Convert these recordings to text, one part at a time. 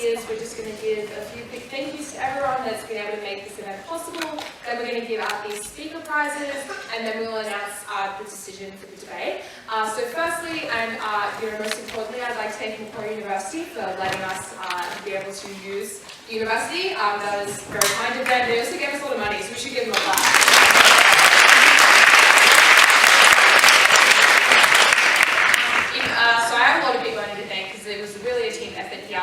is we're just going to give a few quick thank yous to everyone that's been able to make this event possible. Then we're going to give out these speaker prizes, and then we'll announce the decision for the debate. So firstly, and most importantly, I'd like to thank Macquarie University for letting us be able to use the university. That was very kind of them. They also gave us a lot of money, so we should give them a clap. So I have a lot of people I need to thank because it was really a team effort here.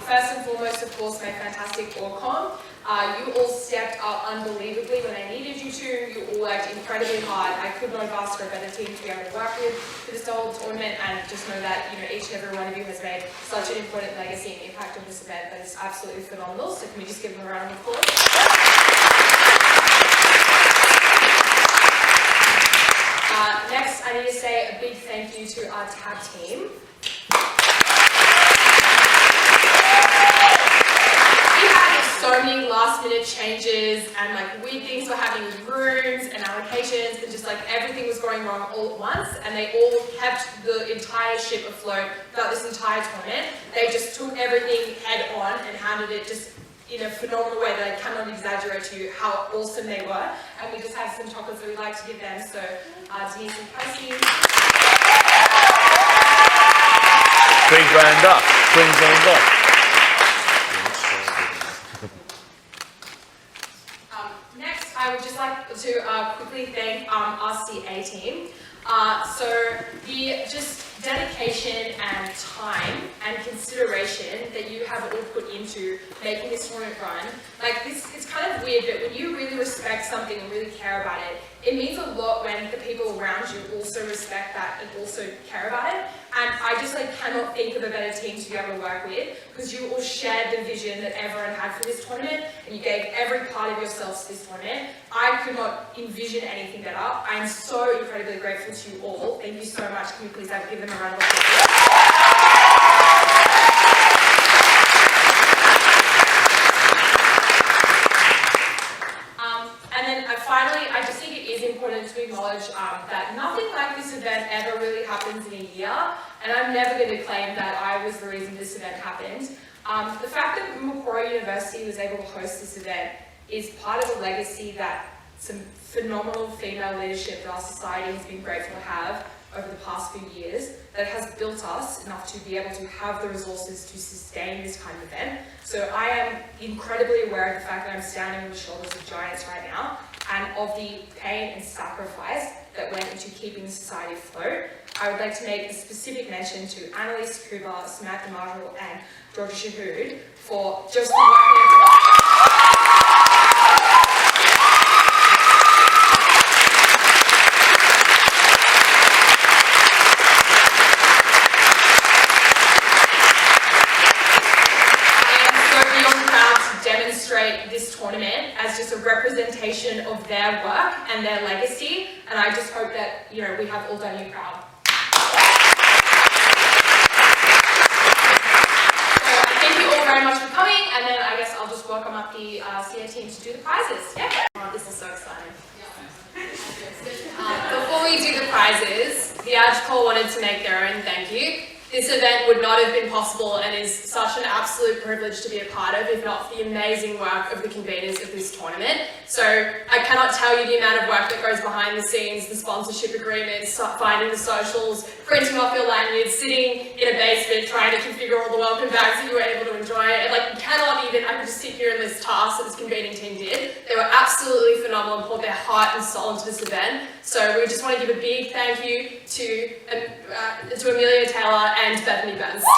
First and foremost, of course, my fantastic OrCom. You all stepped up unbelievably when I needed you to. You all worked incredibly hard. I could not have asked for a better team to be able to work with for this whole tournament, and just know that each and every one of you has made such an important legacy and impact on this event that is absolutely phenomenal. So can we just give them a round of applause? Next, I need to say a big thank you to our tab team. We had so many last-minute changes and weird things were happening with rooms and allocations, and just everything was going wrong all at once, and they all kept the entire ship afloat throughout this entire tournament. They just took everything head on and handled it just in a phenomenal way that I cannot exaggerate to you how awesome they were. And we just have some chocolates that we'd like to give them. So Denise and Casey. Queensland up. Queensland up. Next, I would just like to quickly thank our CA team. So the just dedication and time and consideration that you have all put into making this tournament run, it's kind of weird, but when you really respect something and really care about it, it means a lot when the people around you also respect that and also care about it. And I just cannot think of a better team to be able to work with, because you all shared the vision that everyone had for this tournament, and you gave every part of yourselves to this tournament. I could not envision anything better. I am so incredibly grateful to you all. Thank you so much. Can you please give them a round of applause? Finally, I just think it is important to acknowledge that nothing like this event ever really happens in a year, and I'm never going to claim that I was the reason this event happened. The fact that Macquarie University was able to host this event is part of a legacy that some phenomenal female leadership that our society has been grateful to have over the past few years, that has built us enough to be able to have the resources to sustain this kind of event. So I am incredibly aware of the fact that I'm standing on the shoulders of giants right now, and of the pain and sacrifice that went into keeping the society afloat. I would like to make a specific mention to Annalise Cooper, Samantha Marshall, and Georgia Shahood for just the work this tournament as just a representation of their work and their legacy, and I just hope that we have all done you proud. So thank you all very much for coming, and then I guess I'll just welcome up the CA team to do the prizes. Yeah. This is so exciting. Before we do the prizes, the AWDC wanted to make their own thank you. This event would not have been possible and is such an absolute privilege to be a part of, if not for the amazing work of the conveners of this tournament. So I cannot tell you the amount of work that goes behind the scenes, the sponsorship agreements, finding the socials, printing off your lanyards, sitting in a basement trying to configure all the welcome bags that you were able to enjoy. And you cannot even, I could just sit here and list tasks that this convening team did. They were absolutely phenomenal and poured their heart and soul into this event. So we just want to give a big thank you to Amelia Taylor and Bethany Benz. We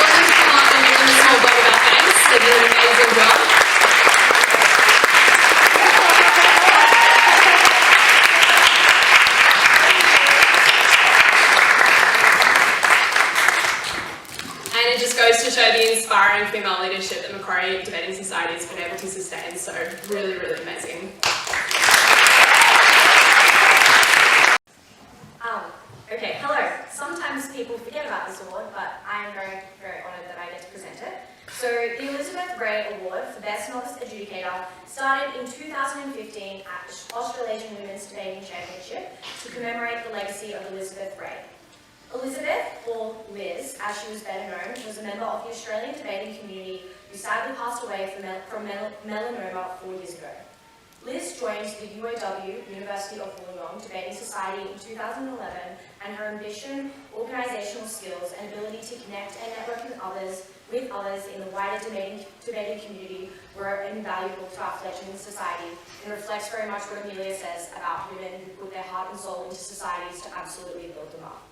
also come up and give them a small bottle of our thanks. They did an amazing job. And it just goes to show the inspiring female leadership that Macquarie Debating Society has been able to sustain. So really, really amazing. Okay, hello. Sometimes people forget about this award, but I am very, very honoured that I get to present it. So the Elizabeth Ray Award for Best Novice Adjudicator started in 2015 at the Australasian Women's Debating Championship to commemorate the legacy of Elizabeth Ray. Elizabeth, or Liz, as she was better known, was a member of the Australian debating community who sadly passed away from melanoma 4 years ago. Liz joined the UAW, University of Wollongong, Debating Society in 2011, and her ambition, organisational skills, and ability to connect and network with others in the wider debating community were invaluable to our fledgling society, and reflects very much what Amelia says about women who put their heart and soul into societies to absolutely build them up.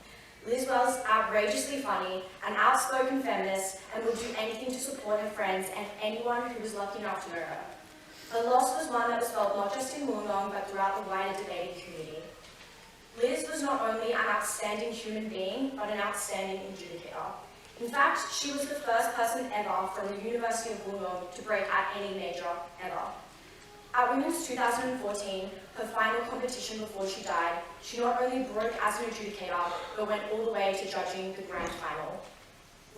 Liz was outrageously funny, an outspoken feminist, and would do anything to support her friends and anyone who was lucky enough to know her. Her loss was one that was felt not just in Wollongong, but throughout the wider debating community. Liz was not only an outstanding human being, but an outstanding adjudicator. In fact, she was the first person ever from the University of Wollongong to break at any major ever. At Women's 2014, her final competition before she died, she not only broke as an adjudicator, but went all the way to judging the grand final.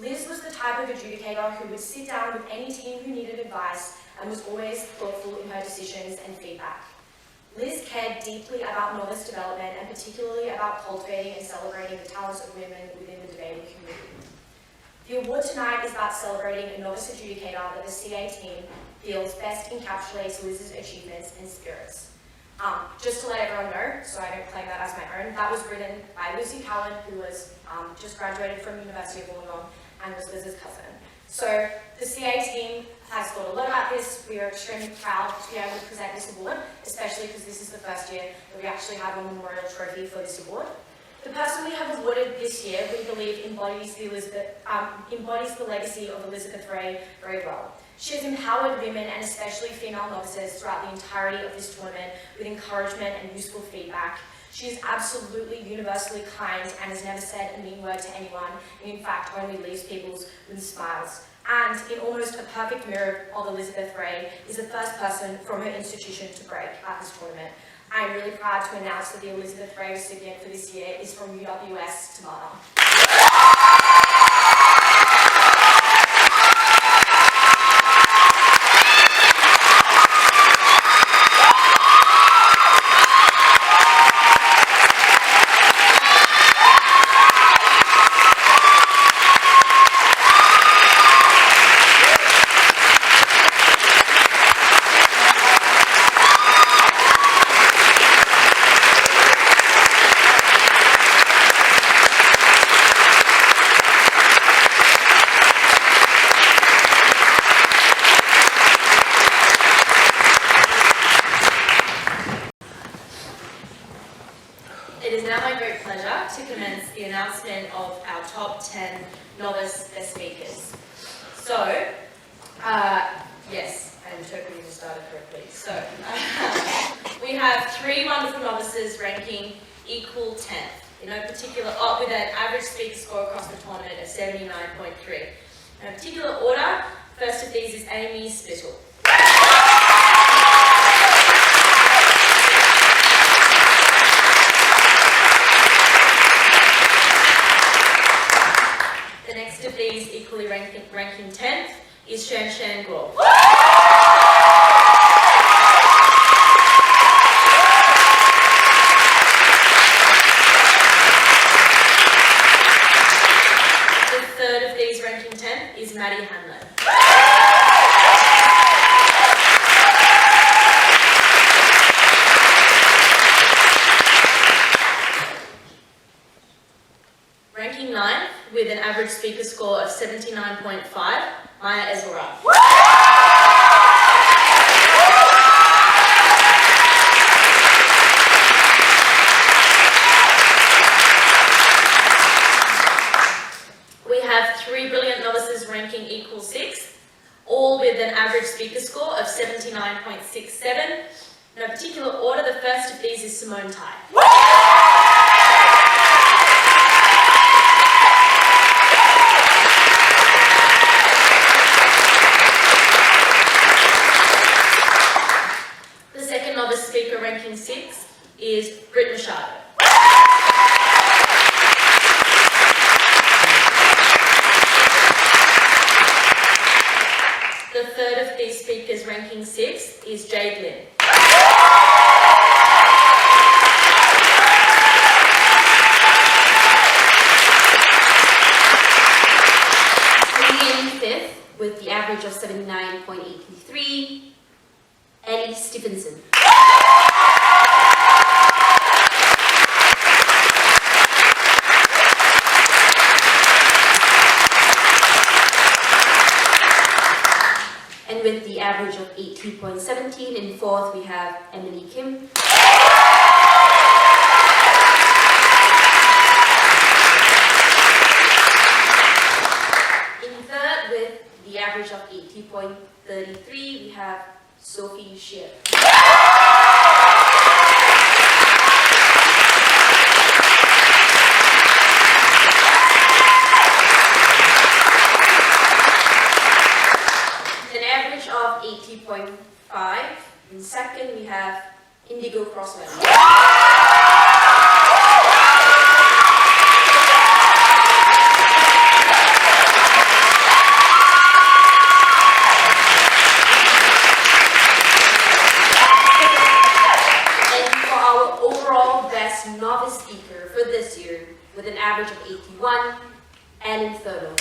Liz was the type of adjudicator who would sit down with any team who needed advice and was always thoughtful in her decisions and feedback. Liz cared deeply about novice development and particularly about cultivating and celebrating the talents of women within the debating community. The award tonight is about celebrating a novice adjudicator that the CA team feels best encapsulates Liz's achievements and spirits. Just to let everyone know, so I don't claim that as my own, that was written by Lucy Cowan, who was just graduated from University of Wollongong and was Liz's cousin. So the CA team has thought a lot about this. We are extremely proud to be able to present this award, especially because this is the first year that we actually have a memorial trophy for this award. The person we have awarded this year, we believe, embodies the legacy of Elizabeth Ray very well. She has empowered women and especially female novices throughout the entirety of this tournament with encouragement and useful feedback. She is absolutely universally kind and has never said a mean word to anyone, and in fact only leaves people with smiles. And in almost a perfect mirror of Elizabeth Ray, is the first person from her institution to break at this tournament. I am really proud to announce that the Elizabeth Ray recipient for this year is from UWS, Tamana. It is now my great pleasure to commence the announcement of our top 10 novice guest speakers. So, yes, I'm hoping you started correctly. So, we have 3 wonderful novices ranking equal 10th, in no particular, with an average speaker score across the tournament of 79.3. In a particular order, first of these is Amy Spittle. The next of these, equally ranking 10th, is Shan Gore. The third of these, ranking 10th, is Maddie Hanlon. Ranking 9th, with an average speaker score of 79.5, Maya Ezra. We have 3 brilliant novices ranking equal 6th, all with an average speaker score of 79.67. In no particular order, the first of these is Simone Tai. The second novice speaker ranking 6th is Britt Machado. The third of these speakers ranking 6th is Jade Lynn. average of 79.83, Ellie Stephenson. And with the average of 80.17, in fourth we have Emily Kim. In third, with the average of 80.33, we have Sophie Shear. An average of 80.5. In second, we have Indigo Crosswell. Novice speaker for this year with an average of 81, Ellen Thurlow.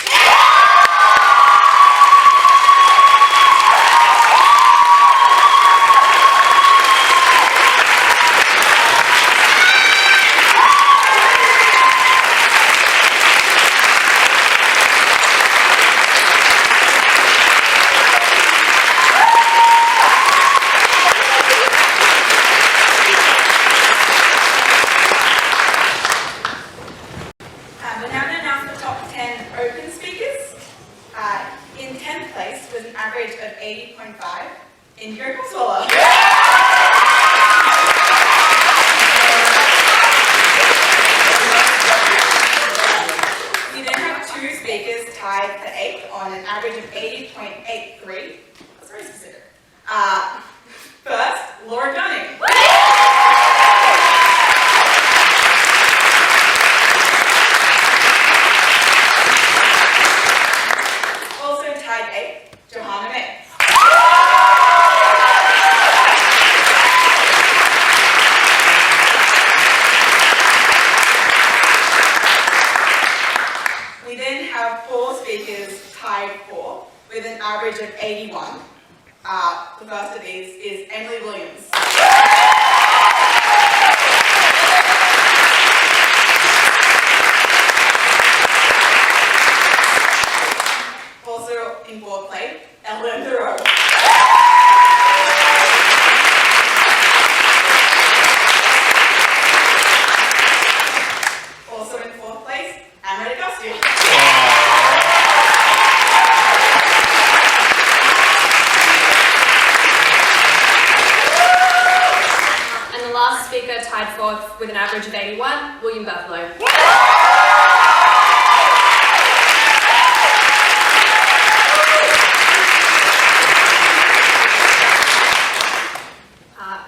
Tied fourth with an average of 81, William Buffalo.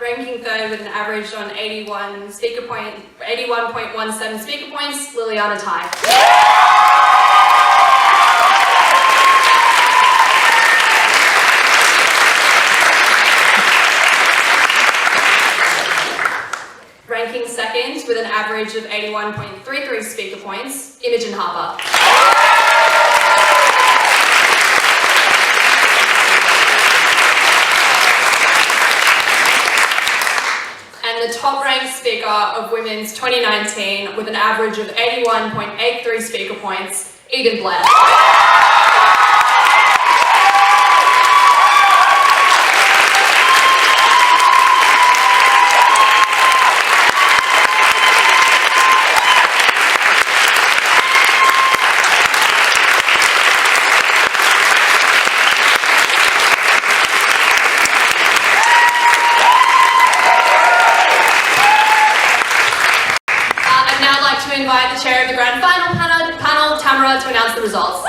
Ranking third with an average on 81.17 speaker points, Liliana Tai. Ranking second with an average of 81.33 speaker points, Imogen Harper. And the top ranked speaker of Women's 2019 with an average of 81.83 speaker points, Eden Blair. Invite the chair of the grand final panel, Tamara, to announce the results.